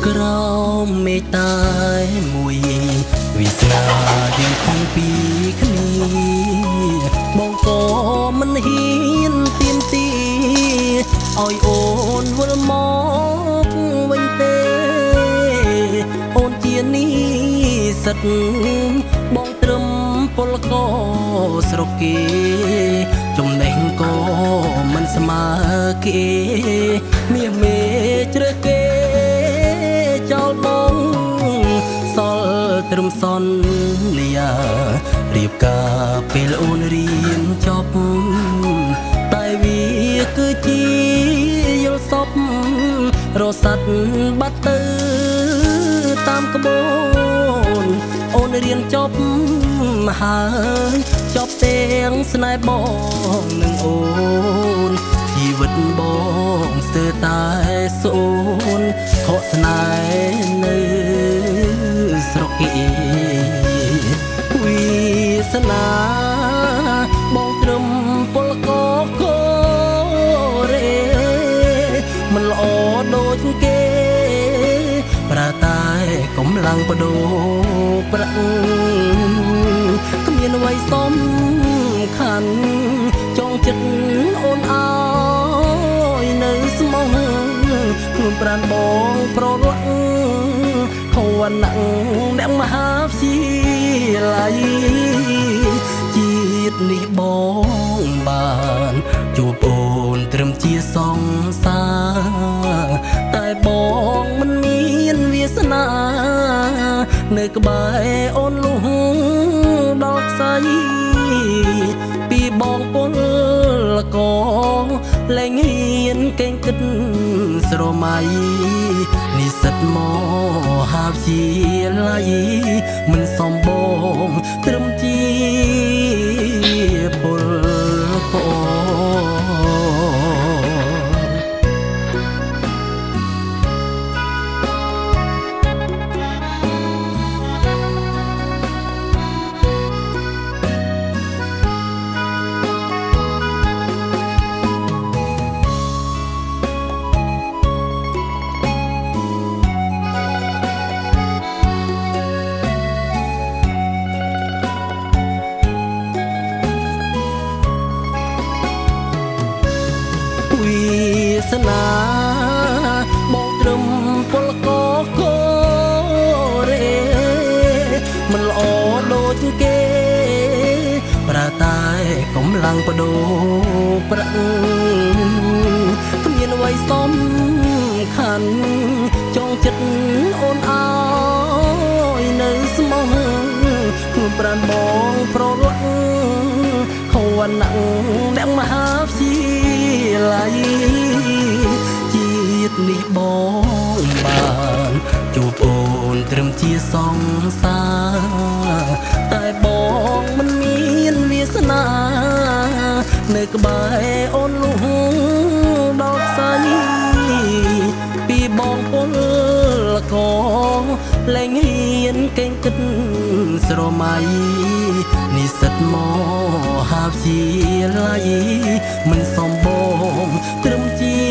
ក្រោមមេត្តាមួយវាសនាយើងខំពីគ្នាបងក៏មិនហ៊ានទៀមទីឲ្យអូនវិលមកវិញទេអូនជានេះសិតបងត្រឹមពលកស្រុកគេចំណេះក៏មិនស្មើគេមាសមេជ្រើគេចោលបងសល់ត្រឹមសន្យារៀបការពេលអូនរៀនចប់តែវាគឺជាយល់សពរស័តបាត់ទៅតាមក្បូនអូនរៀនចប់ហើយចប់ទាំងស្នេហ៍បងនឹងអូនជីវិតបងស្ទើរតែសូនខកស្នេហ៍នៅស្រុកគេវាសនាបងត្រឹមពលកករេមិនល្អដូចគេប្រាតែកំឡុងបដូរប្រាក់គ្មានអ្វីសំខាន់ចង់ចិត្តអូនអើយនៅស្មោះខ្លួនប្រានបងប្រឡាក់ខវណ្ណៈអ្នកមហាវិទ្យាល័យជាតិនេះបងបានជួបអូនត្រឹមជាសង្សារតែបងមិនមានវាសនានៅក្បែរអូនលុះដល់ខ្សែពីបងពលកលែងហ៊ានកេងគិតស្រមៃនិស្សិតមហាវិទ្យាល័យមិនសំបងត្រឹមជាពលកវាសនាបងត្រឹមពលកករេមិនល្អដូចគេប្រាតែកំឡុងបដូរប្រាក់គ្មានអ្វីសំខាន់ចង់ចិត្តអូនអើយនៅស្មោះខ្លួនប្រានបងប្រឡាក់ខវណ្ណៈអ្នកមហាវិទ្យាល័យជាតិនេះបងបានជួបអូនត្រឹមជាសង្សារតែបងមិនមានវាសនានៅក្បែរអូនលុះដល់ខ្សែពីបងពលកលែងហ៊ានកេងគិតស្រមៃនិស្សិតមហាវិទ្យាល័យមិនសំបងត្រឹមជា